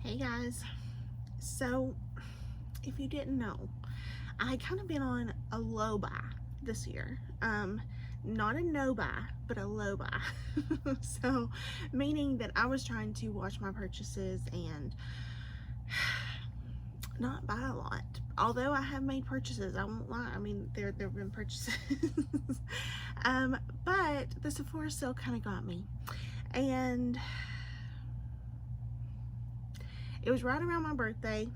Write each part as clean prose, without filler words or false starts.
Hey guys, so if you didn't know, I kind of been on a low buy this year. Not a no buy, but a low buy. So meaning that I was trying to watch my purchases and not buy a lot. Although I have made purchases, I won't lie. I mean, there have been purchases. But the Sephora sale kind of got me. And it was right around my birthday.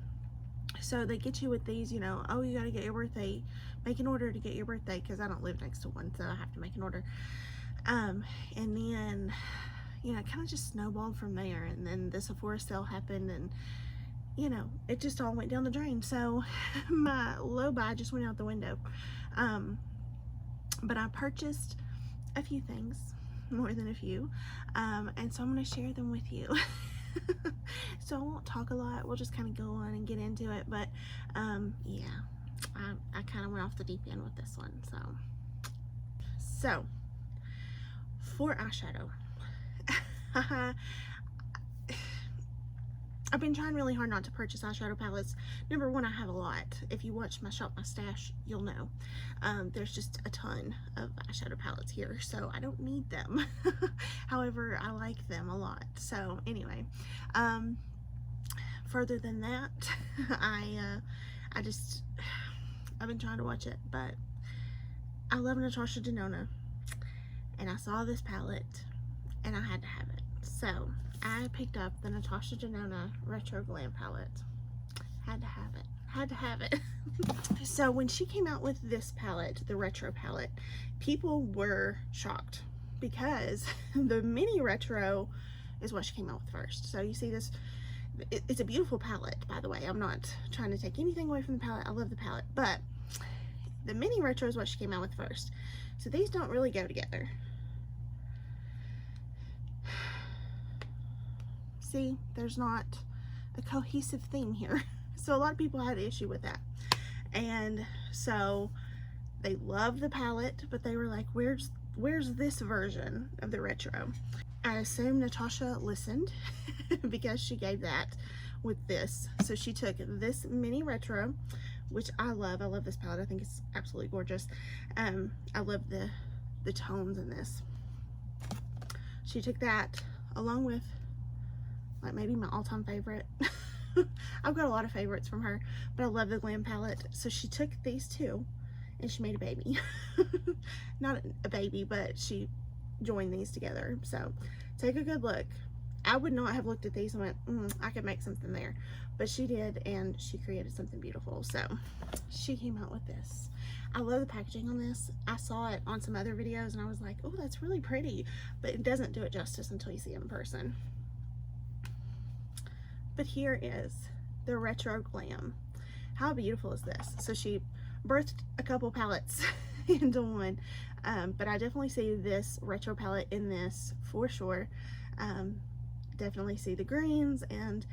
So they get you with these, you know, oh, you got to get your birthday, make an order to get your birthday, because I don't live next to one, so I have to make an order. And then, you know, it kind of just snowballed from there. And then the Sephora sale happened, and, you know, it just all went down the drain. So my low buy just went out the window. But I purchased a few things, more than a few, and so I'm going to share them with you. So I won't talk a lot, we'll just kind of go on and get into it. But yeah, I kind of went off the deep end with this one. So for eyeshadow, I've been trying really hard not to purchase eyeshadow palettes. Number one, I have a lot. If you watch my Shop My Stash, you'll know. There's just a ton of eyeshadow palettes here, so I don't need them. However, I like them a lot. So anyway, further than that, I've been trying to watch it, but I love Natasha Denona, and I saw this palette, and I had to have it. So I picked up the Natasha Denona Retro Glam palette. Had to have it. Had to have it. So when she came out with this palette, the retro palette, people were shocked because the mini retro is what she came out with first. So you see this, it's a beautiful palette, by the way. I'm not trying to take anything away from the palette. I love the palette, but the mini retro is what she came out with first. So these don't really go together. See, there's not a cohesive theme here. So a lot of people had an issue with that. And so they love the palette, but they were like, where's this version of the retro? I assume Natasha listened because she gave that with this. So she took this mini retro, which I love. I love this palette. I think it's absolutely gorgeous. I love the tones in this. She took that along with, like, maybe my all-time favorite. I've got a lot of favorites from her, but I love the Glam palette. So she took these two and she made a baby. Not a baby, but she joined these together. So take a good look. I would not have looked at these and went, I could make something there, but she did, and she created something beautiful. So she came out with this. I love the packaging on this. I saw it on some other videos and I was like, oh, that's really pretty, but it doesn't do it justice until you see it in person. But here is the Retro Glam. How beautiful is this? So she birthed a couple palettes into one, but I definitely see this retro palette in this for sure. Definitely see the greens, and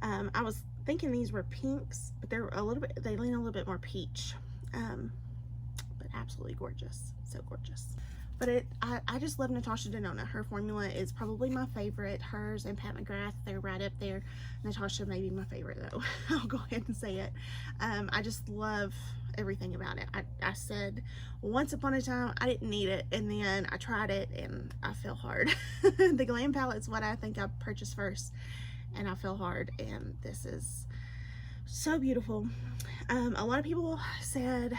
I was thinking these were pinks, but they're a little bit, they lean a little bit more peach, but absolutely gorgeous. So gorgeous. But I just love Natasha Denona. Her formula is probably my favorite. Hers and Pat McGrath, they're right up there. Natasha may be my favorite though. I'll go ahead and say it. I just love everything about it. I said once upon a time I didn't need it, and then I tried it and I fell hard. The Glam palette is what I think I purchased first, and I fell hard, and this is so beautiful. A lot of people said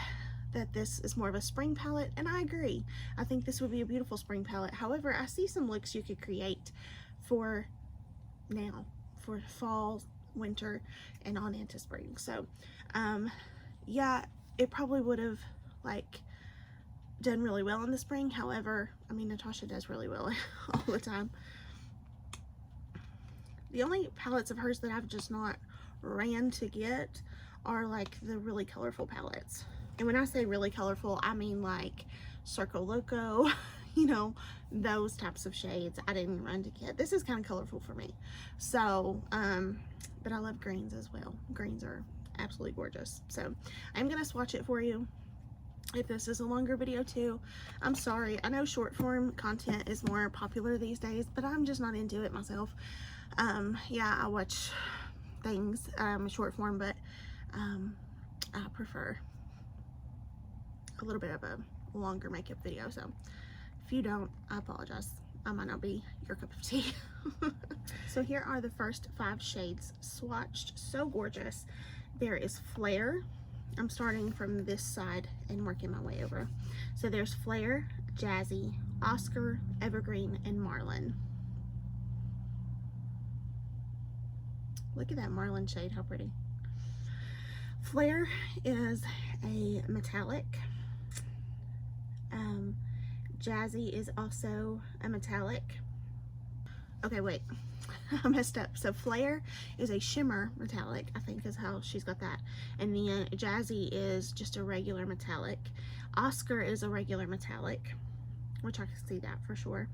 that this is more of a spring palette, and I agree. I think this would be a beautiful spring palette. However, I see some looks you could create for now, for fall, winter, and on into spring. So yeah, it probably would have like done really well in the spring. However, I mean, Natasha does really well all the time. The only palettes of hers that I've just not ran to get are like the really colorful palettes. And when I say really colorful, I mean like Circo Loco, you know, those types of shades I didn't run to get. This is kind of colorful for me. So, but I love greens as well. Greens are absolutely gorgeous. So I'm going to swatch it for you. If this is a longer video too, I'm sorry. I know short form content is more popular these days, but I'm just not into it myself. Yeah, I watch things, short form, but I prefer a little bit of a longer makeup video. So if you don't, I apologize. I might not be your cup of tea. So here are the first 5 shades swatched. So gorgeous. There is Flare. I'm starting from this side and working my way over. So there's Flare, Jazzy, Oscar, Evergreen, and Marlin. Look at that Marlin shade, how pretty. Flare is a metallic. Jazzy is also a metallic. Okay, wait, I messed up. So Flare is a shimmer metallic, I think is how she's got that. And then Jazzy is just a regular metallic. Oscar is a regular metallic, which I can see that for sure.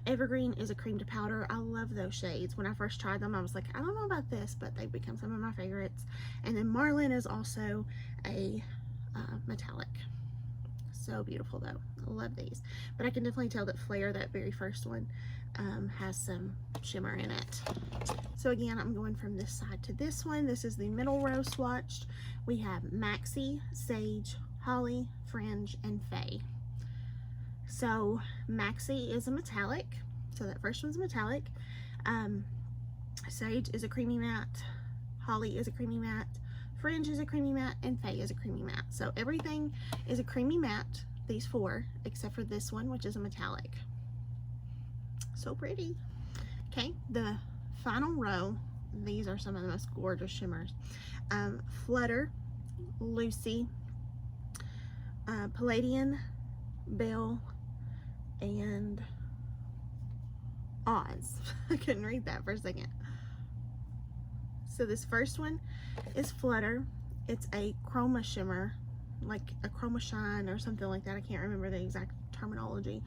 Evergreen is a cream to powder. I love those shades. When I first tried them, I was like, I don't know about this, but they've become some of my favorites. And then Marlin is also a metallic. So beautiful though. I love these. But I can definitely tell that Flare, that very first one, has some shimmer in it. So again, I'm going from this side to this one. This is the middle row swatched. We have Maxi, Sage, Holly, Fringe, and Faye. So Maxi is a metallic. So that first one's a metallic. Sage is a creamy matte. Holly is a creamy matte. Fringe is a creamy matte, and Faye is a creamy matte. So everything is a creamy matte, these 4, except for this one, which is a metallic. So pretty. Okay, the final row, these are some of the most gorgeous shimmers. Flutter, Lucy, Palladian, Belle, and Oz. I couldn't read that for a second. So this first one is Flutter. It's a chroma shimmer, like a chroma shine or something like that. I can't remember the exact terminology,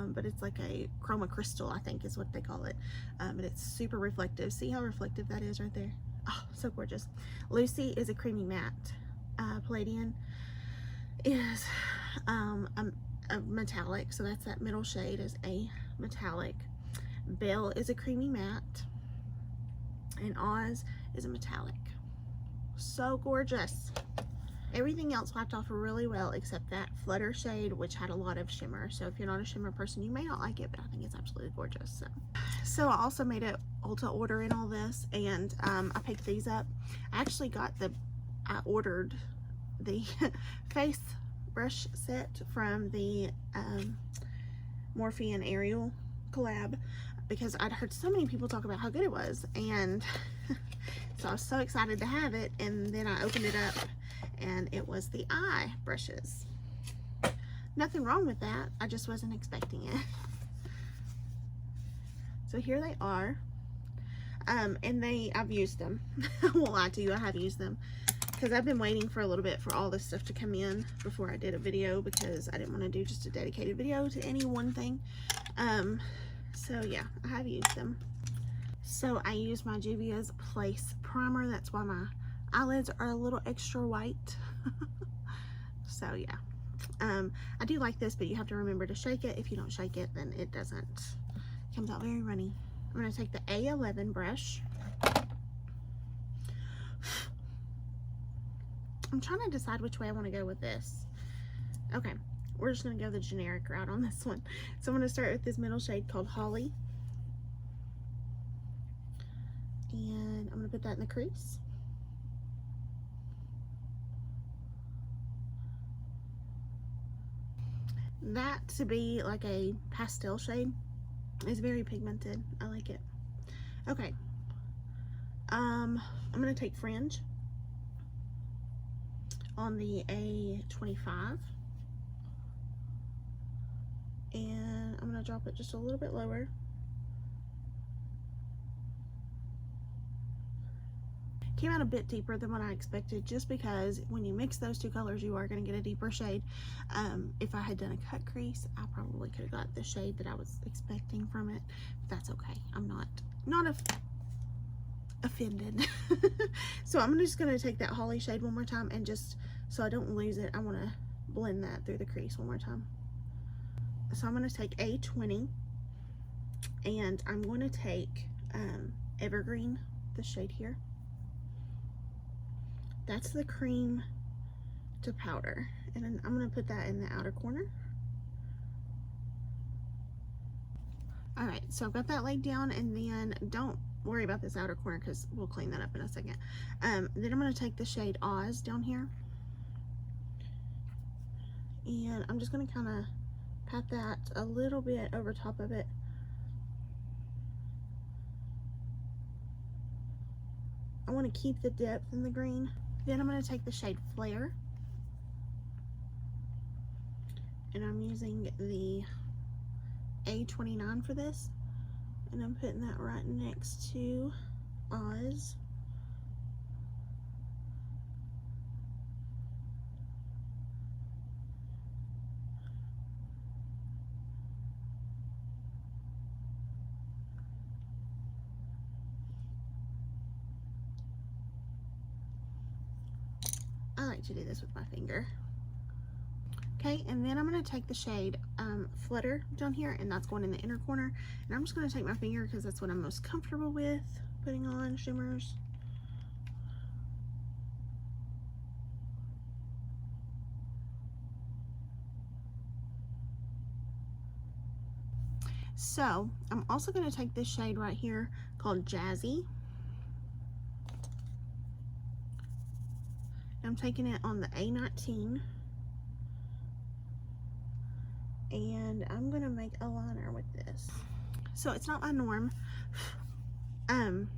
but it's like a chroma crystal, I think is what they call it. And it's super reflective. See how reflective that is right there? Oh, so gorgeous. Lucy is a creamy matte. Palladian is a metallic, so that's that middle shade is a metallic. Belle is a creamy matte, and Oz is a metallic. So gorgeous. Everything else wiped off really well except that Flutter shade, which had a lot of shimmer. So if you're not a shimmer person, you may not like it, but I think it's absolutely gorgeous. So I also made an Ulta order in all this, and I picked these up. I actually I ordered the face brush set from the Morphe and Ariel collab, because I'd heard so many people talk about how good it was, and so I was so excited to have it. And then I opened it up and it was the eye brushes. Nothing wrong with that, I just wasn't expecting it. So here they are, and I've used them. I won't lie to you, I have used them, because I've been waiting for a little bit for all this stuff to come in before I did a video, because I didn't want to do just a dedicated video to any one thing. So yeah, I have used them. So I use my Juvia's Place primer. That's why my eyelids are a little extra white. So yeah, I do like this, but you have to remember to shake it. If you don't shake it, then it doesn't. It comes out very runny. I'm going to take the A11 brush. I'm trying to decide which way I want to go with this. Okay, we're just going to go the generic route on this one. So I'm going to start with this middle shade called Holly. And I'm going to put that in the crease. That to be like a pastel shade is very pigmented. I like it. Okay. I'm going to take Fringe on the A25. And I'm going to drop it just a little bit lower. Came out a bit deeper than what I expected, just because when you mix those two colors, you are going to get a deeper shade. If I had done a cut crease, I probably could have got the shade that I was expecting from it. But that's okay. I'm not offended. So I'm just going to take that Holly shade one more time, and just so I don't lose it, I want to blend that through the crease one more time. So I'm going to take A20, and I'm going to take Evergreen, the shade here. That's the cream to powder. And then I'm going to put that in the outer corner. Alright, so I've got that laid down, and then don't worry about this outer corner because we'll clean that up in a second. Then I'm going to take the shade Oz down here. And I'm just going to kind of pat that a little bit over top of it. I want to keep the depth in the green. Then I'm going to take the shade Flare. And I'm using the A29 for this. And I'm putting that right next to Oz. I like to do this with my finger. Okay, and then I'm going to take the shade Flutter down here, and that's going in the inner corner. And I'm just going to take my finger because that's what I'm most comfortable with putting on shimmers. So I'm also going to take this shade right here called Jazzy. I'm taking it on the A19, and I'm gonna make a liner with this. So it's not my norm, and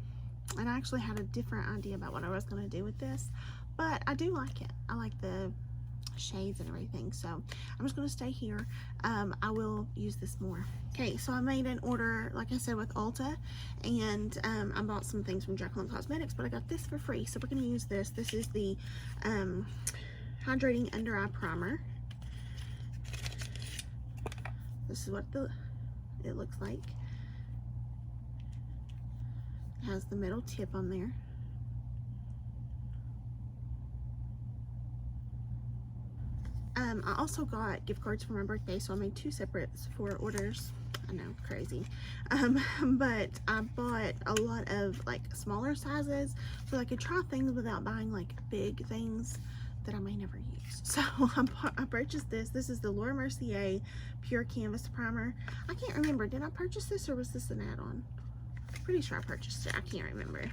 I actually had a different idea about what I was gonna do with this, but I do like it. I like the shades and everything, so I'm just gonna stay here. I will use this more. Okay, so I made an order, like I said, with ULTA, and I bought some things from Jacqueline Cosmetics, but I got this for free, so we're gonna use this. This is the hydrating under eye primer. This is what it looks like. It has the metal tip on there. I also got gift cards for my birthday, so I made 2 separate Sephora orders. I know, crazy. But I bought a lot of like smaller sizes so I could try things without buying like big things that I may never use. So I purchased this. This is the Laura Mercier Pure Canvas Primer. I can't remember, did I purchase this or was this an add-on? Pretty sure I purchased it. I can't remember.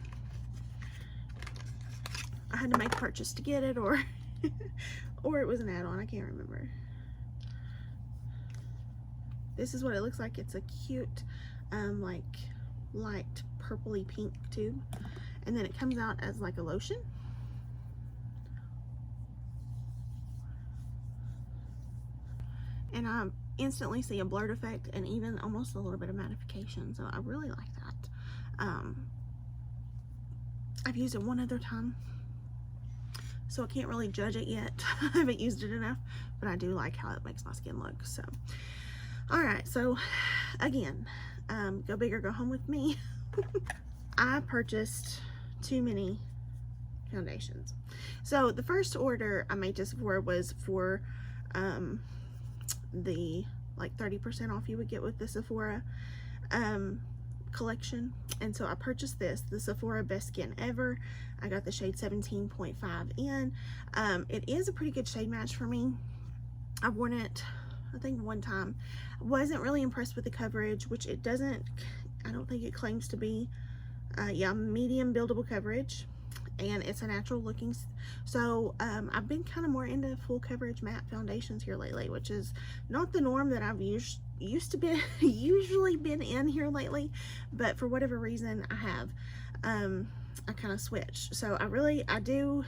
I had to make a purchase to get it, or or it was an add-on. I can't remember. This is what it looks like. It's a cute like light purpley pink tube, and then it comes out as like a lotion. And I instantly see a blurred effect and even almost a little bit of mattification, so I really like that. I've used it one other time, so I can't really judge it yet. I haven't used it enough, but I do like how it makes my skin look. So alright, so again, go big or go home with me. I purchased too many foundations. So the first order I made to Sephora was for the like 30% off you would get with the Sephora collection, and so I purchased this, the Sephora Best Skin Ever. I got the shade 17.5 in. It is a pretty good shade match for me. I've worn it I think one time. Wasn't really impressed with the coverage, which it doesn't, I don't think it claims to be. Yeah, medium buildable coverage, and it's a natural looking. So I've been kind of more into full coverage matte foundations here lately, which is not the norm that I've usually been in here lately, but for whatever reason I have. I kind of switched, so I do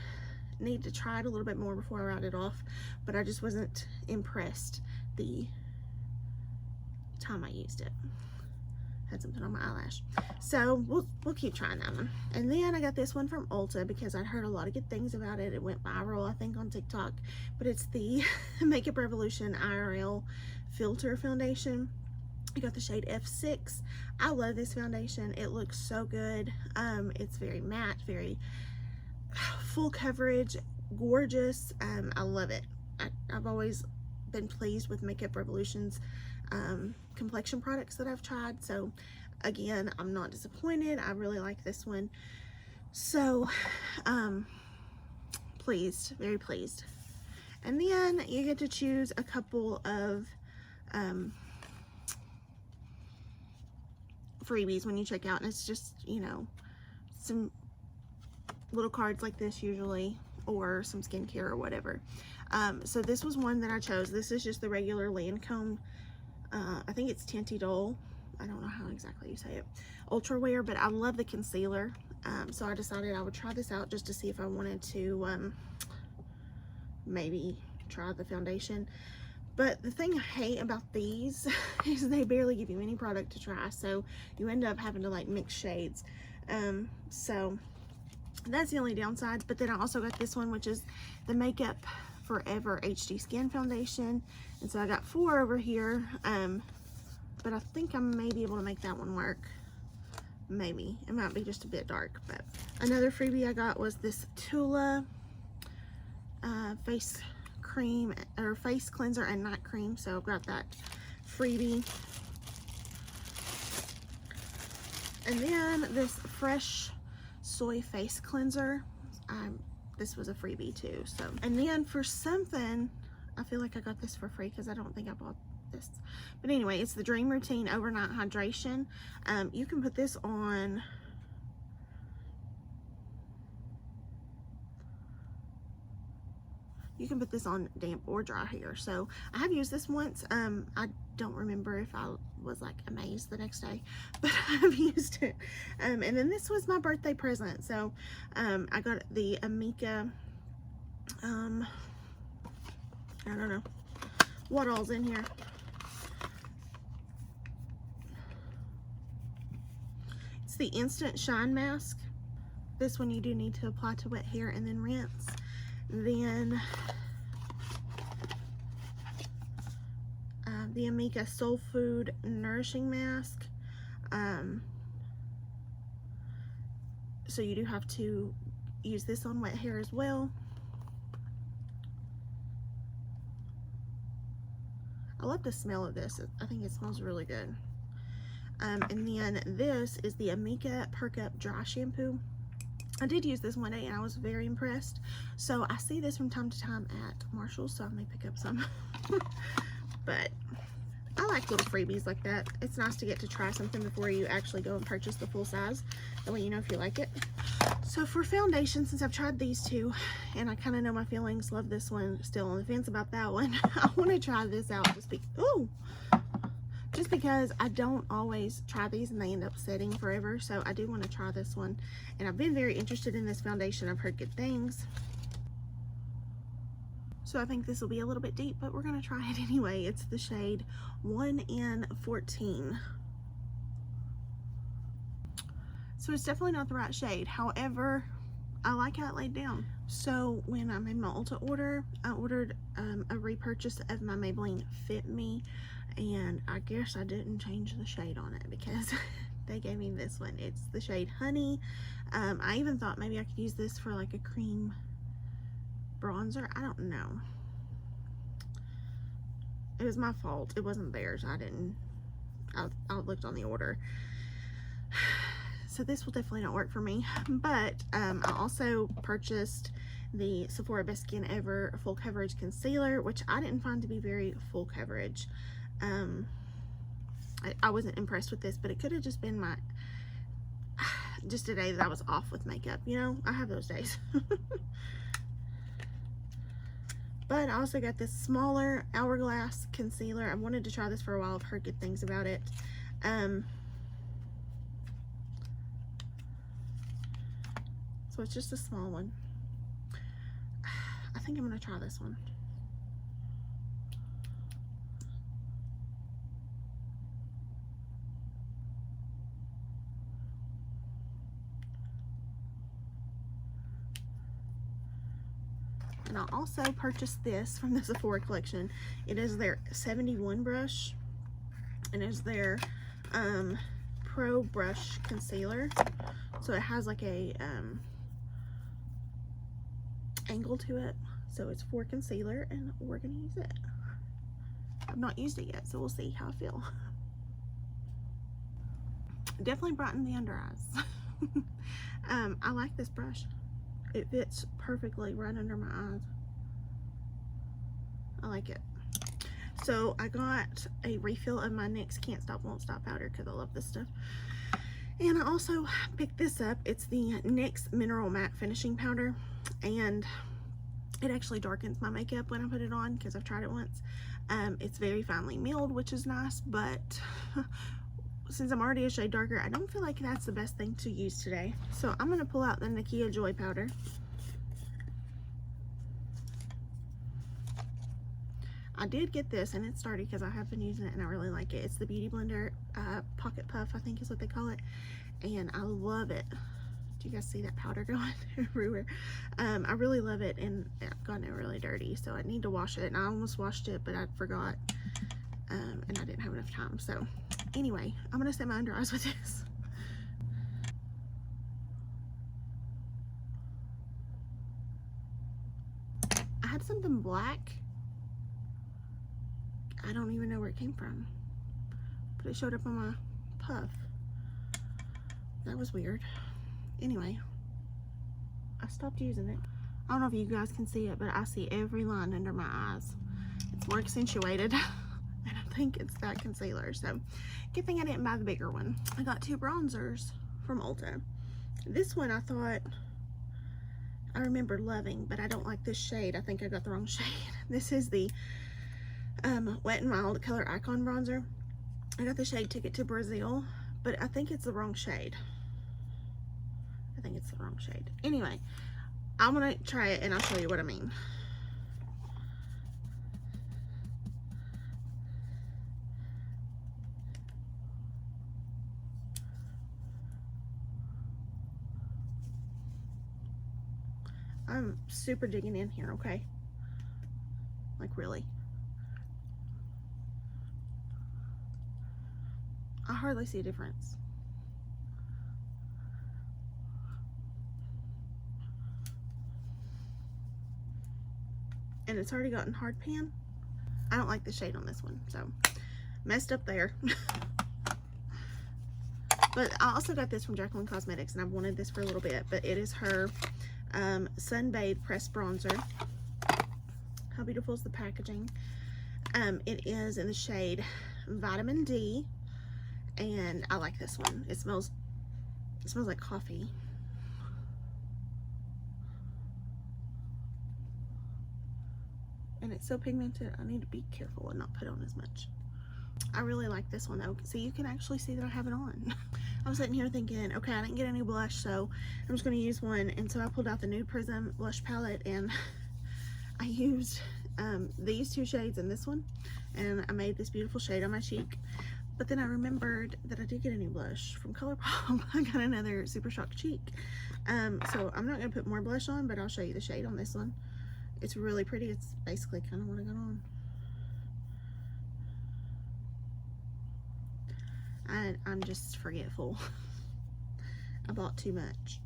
need to try it a little bit more before I write it off, but I just wasn't impressed the time I used it. Had something on my eyelash, so we'll keep trying that one. And then I got this one from ULTA because I'd heard a lot of good things about it. It went viral, I think, on TikTok, but it's the Makeup Revolution IRL Filter Foundation. I got the shade F6. I love this foundation. It looks so good. It's very matte, very full coverage, gorgeous. I love it. I've always been pleased with Makeup Revolution's complexion products that I've tried, so again, I'm not disappointed. I really like this one. So pleased, very pleased. And then you get to choose a couple of freebies when you check out, and it's just, you know, some little cards like this usually, or some skincare or whatever. So this was one that I chose. This is just the regular Lancome, I think it's Tintidol, I don't know how exactly you say it, Ultra Wear, but I love the concealer. So I decided I would try this out just to see if I wanted to maybe try the foundation. But the thing I hate about these is they barely give you any product to try, so you end up having to like mix shades. So that's the only downside. But then I also got this one, which is the Makeup Forever HD Skin Foundation, and so I got 4 over here. But I think I may be able to make that one work. Maybe it might be just a bit dark. But another freebie I got was this Tula face cream, or face cleanser and night cream, so I've got that freebie. And then this Fresh Soy face cleanser, this was a freebie too. So, and then for something, I feel like I got this for free because I don't think I bought this, but anyway, it's the Dream Routine Overnight Hydration. You can put this on, damp or dry hair. So I have used this once. I don't remember if I was like amazed the next day, but I've used it. And then this was my birthday present. So I got the Amika, I don't know what all's in here. It's the Instant Shine Mask. This one you do need to apply to wet hair and then rinse. Then the Amika Soul Food Nourishing Mask. So you do have to use this on wet hair as well. I love the smell of this. I think it smells really good. And then this is the Amika Perk Up Dry Shampoo. I did use this one day and I was very impressed. So I see this from time to time at Marshall's, so I may pick up some. But I like little freebies like that. It's nice to get to try something before you actually go and purchase the full size. That way you know if you like it. So for foundation, since I've tried these two and I kind of know my feelings, love this one, still on the fence about that one. I want to try this out just because I don't always try these and they end up setting forever. So I do want to try this one, and I've been very interested in this foundation. I've heard good things. So I think this will be a little bit deep, but we're going to try it anyway. It's the shade 1N14. So it's definitely not the right shade. However, I like how it laid down. So when I made my Ulta order, I ordered a repurchase of my Maybelline Fit Me, and I guess I didn't change the shade on it because they gave me this one. It's the shade Honey. I even thought maybe I could use this for like a cream bronzer. I don't know. It was my fault. It wasn't theirs. I looked on the order. So this will definitely not work for me. But I also purchased the Sephora Best Skin Ever Full Coverage Concealer, which I didn't find to be very full coverage. I wasn't impressed with this, but it could have just been just a day that I was off with makeup. You know, I have those days. But I also got this smaller Hourglass concealer. I wanted to try this for a while. I've heard good things about it. So it's just a small one. I think I'm going to try this one. And I also purchased this from the Sephora collection. It is their 71 brush, and it's their Pro Brush Concealer. So it has like a angle to it. So it's for concealer, and we're gonna use it. I've not used it yet, so we'll see how I feel. Definitely brightened the under eyes. I like this brush. It fits perfectly right under my eyes. I like it. So I got a refill of my NYX Can't Stop Won't Stop powder because I love this stuff. And I also picked this up. It's the NYX Mineral Matte Finishing Powder, and it actually darkens my makeup when I put it on because I've tried it once. It's very finely milled, which is nice, but since I'm already a shade darker, I don't feel like that's the best thing to use today. So I'm going to pull out the Nakia Joy powder. I did get this, and it's started because I have been using it and I really like it. It's the Beauty Blender Pocket Puff, I think is what they call it, and I love it. Do you guys see that powder going everywhere? I really love it, and I've gotten it really dirty, so I need to wash it. And I almost washed it, but I forgot, and I didn't have enough time. So anyway, I'm gonna set my under eyes with this. I had something black. I don't even know where it came from, but it showed up on my puff. That was weird. Anyway, I stopped using it. I don't know if you guys can see it, but I see every line under my eyes. It's more accentuated, and I think it's that concealer. So good thing I didn't buy the bigger one. I got 2 bronzers from Ulta. This one I thought I remember loving, but I don't like this shade. I think I got the wrong shade. This is the Wet n Wild Color Icon bronzer. I got the shade Ticket to Brazil, but I think it's the wrong shade. I think it's the wrong shade. Anyway, I'm gonna try it and I'll show you what I mean. I'm super digging in here, okay? Like, really. I hardly see a difference. And it's already gotten hard pan. I don't like the shade on this one, so messed up there. But I also got this from Jacqueline Cosmetics, and I've wanted this for a little bit, but it is her Sunbathe Pressed Bronzer. How beautiful is the packaging? It is in the shade Vitamin D, and I like this one. It smells like coffee. And it's so pigmented, I need to be careful and not put on as much. I really like this one though, so you can actually see that I have it on. I was sitting here thinking, okay, I didn't get any blush, so I'm just going to use one. And so I pulled out the Nude Prism blush palette, and I used these 2 shades and this one, and I made this beautiful shade on my cheek. But then I remembered that I did get a new blush from ColourPop. I got another Super Shock cheek. So I'm not going to put more blush on, but I'll show you the shade on this one. It's really pretty. It's basically kind of what I got on. I'm just forgetful. I bought too much.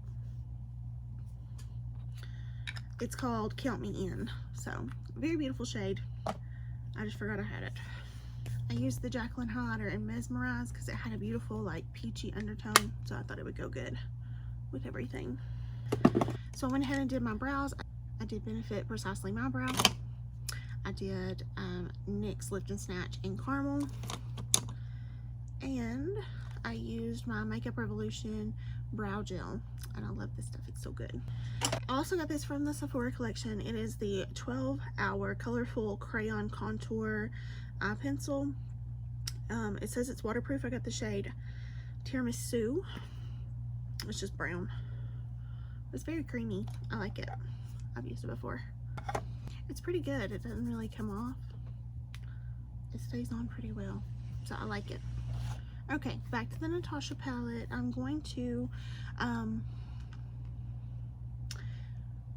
It's called Count Me In. So, very beautiful shade. I just forgot I had it. I used the Jacqueline highlighter in Mesmerize because it had a beautiful, like, peachy undertone. So I thought it would go good with everything. So I went ahead and did my brows. I did Benefit Precisely My Brow. I did NYX Lift and Snatch in Caramel. And I used my Makeup Revolution brow gel, and I love this stuff. It's so good. I also got this from the Sephora collection. It is the 12-Hour Colorful Crayon Contour Eye Pencil. It says it's waterproof. I got the shade Tiramisu. It's just brown. It's very creamy. I like it. I've used it before. It's pretty good. It doesn't really come off. It stays on pretty well, so I like it. Okay, back to the Natasha palette. I'm going to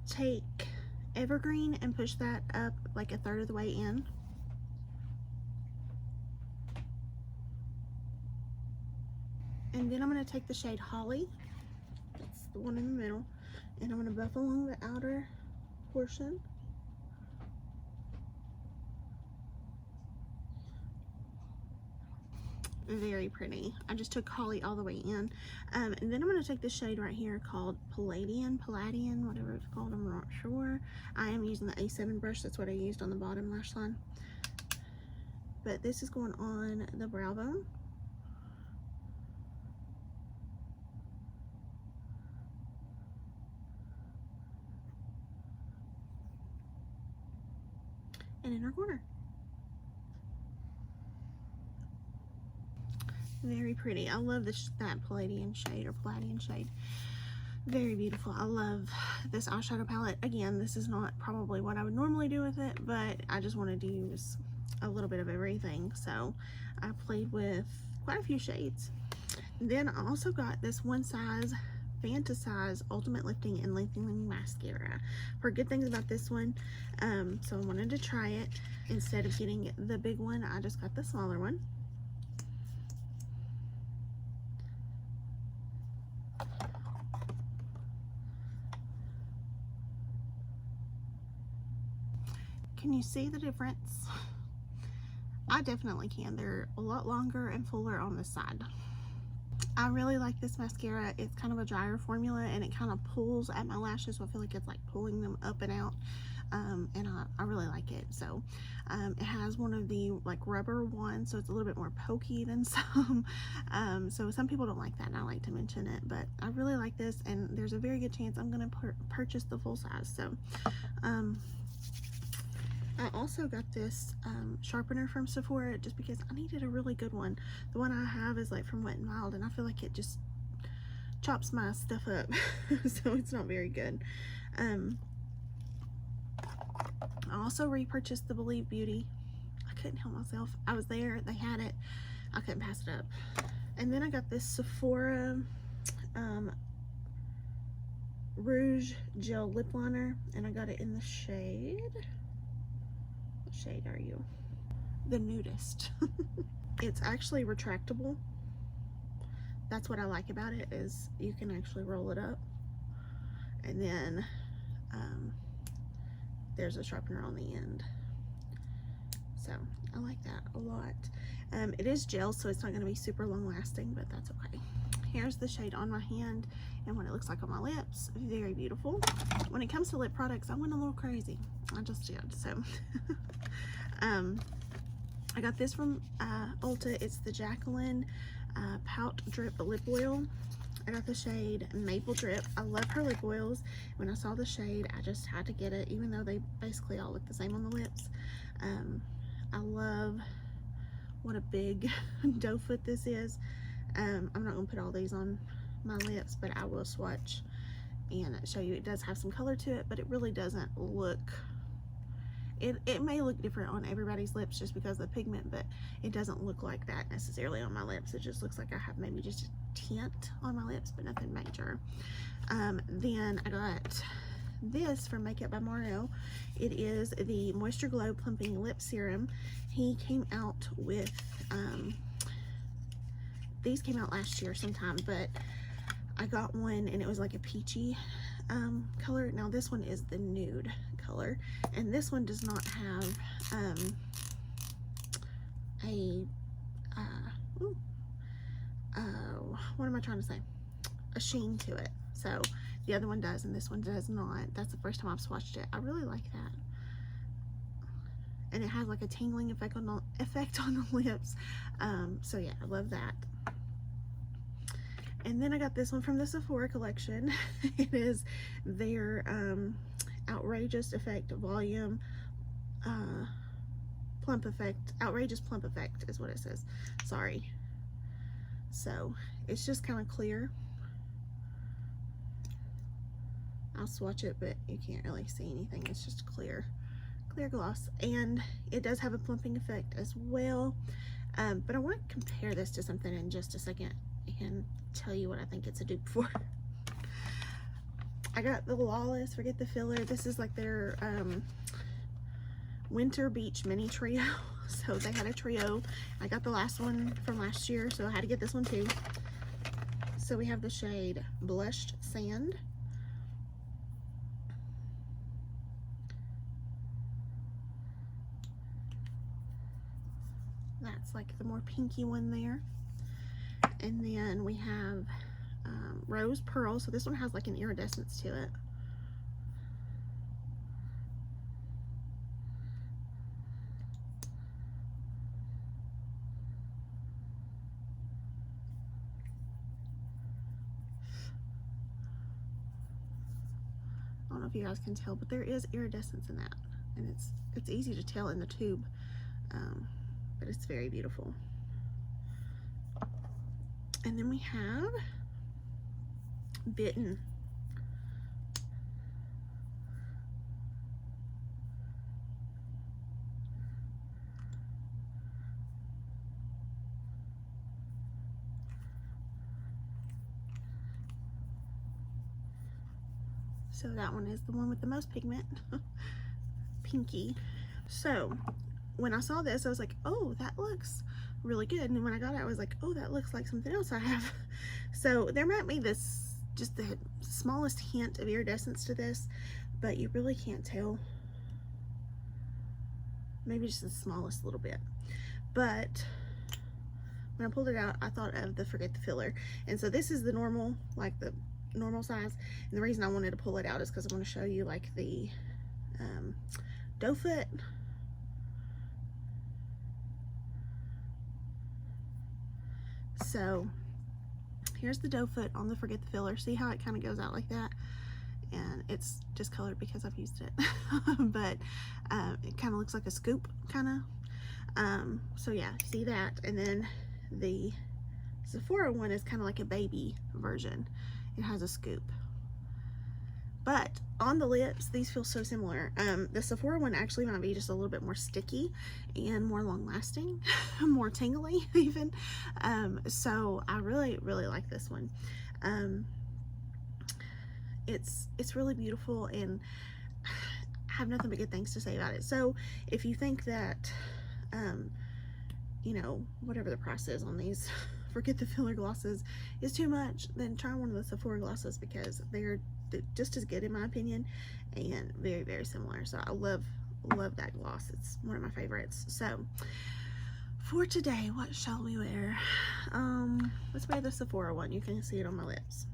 take Evergreen and push that up like a third of the way in. And then I'm going to take the shade Holly. That's the one in the middle. And I'm going to buff along the outer portion. Very pretty. I just took Holly all the way in. And then I'm going to take this shade right here called Palladian, whatever it's called, I'm not sure. I am using the A7 brush. That's what I used on the bottom lash line. But this is going on the brow bone. And inner corner. Very pretty. I love this, that Palladian shade or Palladian shade. Very beautiful. I love this eyeshadow palette. Again, this is not probably what I would normally do with it, but I just wanted to use a little bit of everything. So I played with quite a few shades. Then I also got this One Size Fantasize Ultimate Lifting and Lengthening Mascara. Heard good things about this one, so I wanted to try it. Instead of getting the big one, I just got the smaller one. Can you see the difference? I definitely can. They're a lot longer and fuller on the side. I really like this mascara. It's kind of a drier formula and it kind of pulls at my lashes, so I feel like it's like pulling them up and out. And I really like it. So it has one of the like rubber ones, so it's a little bit more pokey than some. So some people don't like that, and I like to mention it, but I really like this, and there's a very good chance I'm going to purchase the full size. So I also got this sharpener from Sephora just because I needed a really good one. The one I have is like from Wet n Wild, and I feel like it just chops my stuff up. So it's not very good. I also repurchased the Believe Beauty. I couldn't help myself. I was there, they had it, I couldn't pass it up. And then I got this Sephora Rouge Gel Lip Liner, and I got it in the shade, what shade are you? The Nudist. It's actually retractable. That's what I like about it, is you can actually roll it up, and then there's a sharpener on the end. So I like that a lot. It is gel, so it's not going to be super long lasting, but that's okay. Here's the shade on my hand and what it looks like on my lips. Very beautiful. When it comes to lip products, I went a little crazy. I just did. So I got this from ULTA. It's the Jacqueline Pout Drip Lip Oil. I got the shade Maple Drip. I love her lip oils. When I saw the shade, I just had to get it, even though they basically all look the same on the lips. I love what a big doe foot this is. I'm not going to put all these on my lips, but I will swatch and show you. It does have some color to it, but it really doesn't look... It may look different on everybody's lips just because of the pigment, but it doesn't look like that necessarily on my lips. It just looks like I have maybe just a tint on my lips, but nothing major. Then I got this from Makeup by Mario. It is the Moisture Glow Plumping Lip Serum. He came out with, these came out last year sometime, but I got one and it was like a peachy color. Now this one is the nude color, and this one does not have what am I trying to say, a sheen to it. So the other one does and this one does not. That's the first time I've swatched it. I really like that, and it has like a tingling effect on the lips. So yeah, I love that. And then I got this one from the Sephora collection. It is their Outrageous Effect Volume Plump Effect. Outrageous Plump Effect is what it says. Sorry. So it's just kind of clear. I'll swatch it, but you can't really see anything. It's just clear gloss, and it does have a plumping effect as well. But I want to compare this to something in just a second and tell you what I think it's a dupe for. I got the Lawless Forget the Filler. This is like their Winter Beach mini trio. So they had a trio. I got the last one from last year, so I had to get this one too. So we have the shade Blushed Sand. That's like the more pinky one there. And then we have Rose Pearl. So this one has like an iridescence to it. I don't know if you guys can tell, but there is iridescence in that, and it's easy to tell in the tube, but it's very beautiful. And then we have Bitten. So that one is the one with the most pigment, pinky. So when I saw this, I was like, oh, that looks really good. And when I got it, I was like, oh, that looks like something else I have. So there might be this, just the smallest hint of iridescence to this, but you really can't tell. Maybe just the smallest little bit. But when I pulled it out, I thought of the Forget the Filler. And so this is the normal, like the normal size. And the reason I wanted to pull it out is because I want to show you like the doe foot. So here's the doe foot on the Forget the Filler. See how it kind of goes out like that? And it's just colored because I've used it. But it kind of looks like a scoop, kind of. So yeah, see that? And then the Sephora one is kind of like a baby version. It has a scoop. But on the lips, these feel so similar. The Sephora one actually might be just a little bit more sticky and more long lasting, more tingly even. So I really, really like this one. It's really beautiful, and I have nothing but good things to say about it. So if you think that, you know, whatever the price is on these Forget the Filler glosses is too much, then try one of the Sephora glosses, because they're just as good in my opinion, and very, very similar. So I love that gloss. It's one of my favorites. So for today, what shall we wear? Let's wear the Sephora one. You can see it on my lips.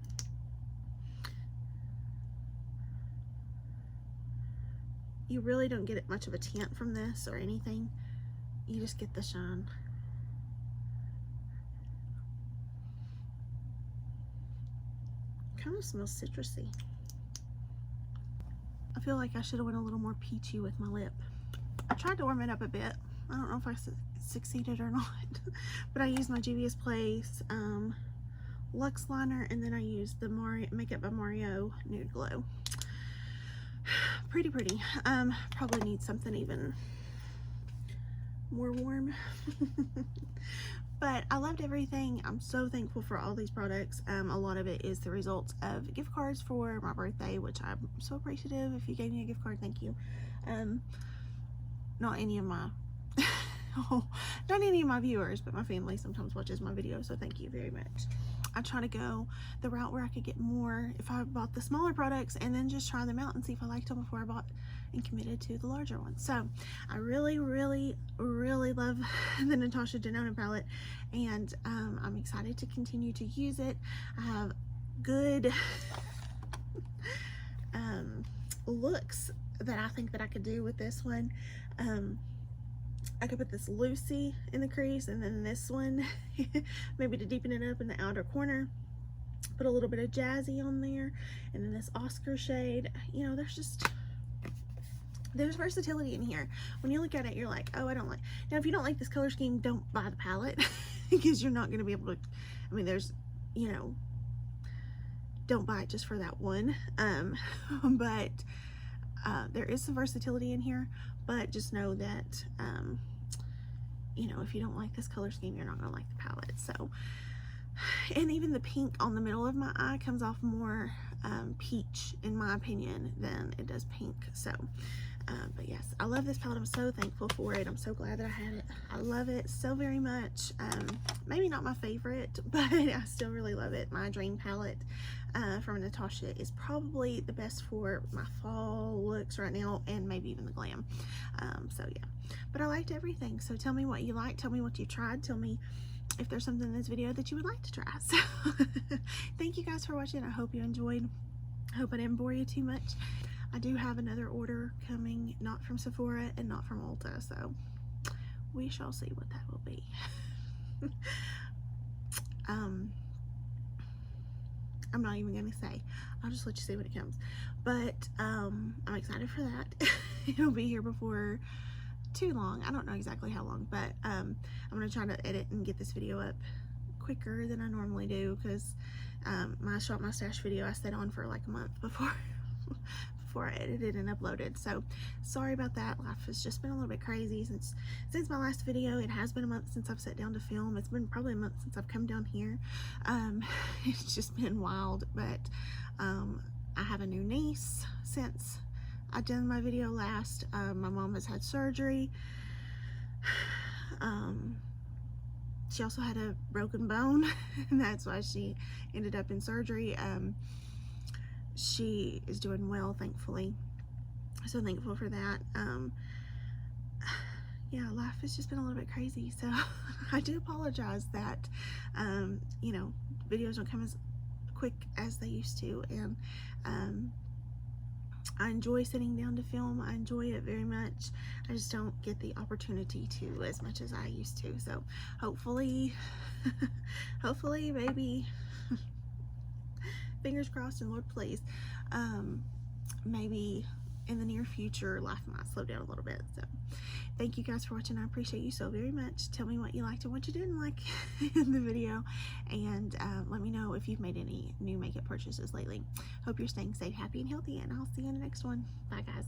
You really don't get much of a tint from this or anything. You just get the shine. Kind of smells citrusy. I feel like I should have went a little more peachy with my lip. I tried to warm it up a bit. I don't know if I succeeded or not. But I used my Juvia's Place Luxe liner, and then I used the Makeup by Mario Nude Glow. Pretty. Probably need something even more warm. But I loved everything. I'm so thankful for all these products. A lot of it is the result of gift cards for my birthday, which I'm so appreciative. If you gave me a gift card, thank you. Not any of my not any of my viewers, but my family sometimes watches my videos, so thank you very much. I try to go the route where I could get more if I bought the smaller products, and then just try them out and see if I liked them before I bought and committed to the larger ones. So I really love the Natasha Denona palette, and I'm excited to continue to use it. I have good looks that I think that I could do with this one. I could put this Lucy in the crease, and then this one maybe to deepen it up in the outer corner, put a little bit of Jazzy on there, and then this Oscar shade. You know, there's versatility in here. When you look at it, you're like, oh, I don't like. Now, if you don't like this color scheme, don't buy the palette, because you're not going to be able to, I mean, there's, you know, don't buy it just for that one. But there is some versatility in here, but just know that, you know, if you don't like this color scheme, you're not going to like the palette. So, and even the pink on the middle of my eye comes off more peach, in my opinion, than it does pink. So, but yes, I love this palette. I'm so thankful for it. I'm so glad that I had it. I love it so very much. Maybe not my favorite, but I still really love it. My dream palette. from Natasha is probably the best for my fall looks right now, and maybe even the glam. So yeah, but I liked everything. So tell me what you like, tell me what you tried, tell me if there's something in this video that you would like to try. So thank you guys for watching. I hope you enjoyed. I hope I didn't bore you too much. I do have another order coming, not from Sephora and not from ULTA, so we shall see what that will be. I'm not even gonna say. I'll just let you see when it comes. But I'm excited for that. It'll be here before too long. I don't know exactly how long, but I'm gonna try to edit and get this video up quicker than I normally do, because my shop my stash video I stayed on for like a month before I edited and uploaded. So sorry about that. Life has just been a little bit crazy since my last video. It has been a month since I've sat down to film. It's been probably a month since I've come down here. It's just been wild, but I have a new niece since I done my video last. My mom has had surgery. She also had a broken bone, and that's why she ended up in surgery. She is doing well, thankfully. So thankful for that. Yeah, life has just been a little bit crazy, so I do apologize that you know, videos don't come as quick as they used to, and I enjoy sitting down to film. I enjoy it very much. I just don't get the opportunity to as much as I used to. So hopefully hopefully, maybe fingers crossed and Lord please, maybe in the near future life might slow down a little bit. So thank you guys for watching. I appreciate you so very much. Tell me what you liked and what you didn't like in the video, and let me know if you've made any new makeup purchases lately. Hope you're staying safe, happy, and healthy, and I'll see you in the next one. Bye guys.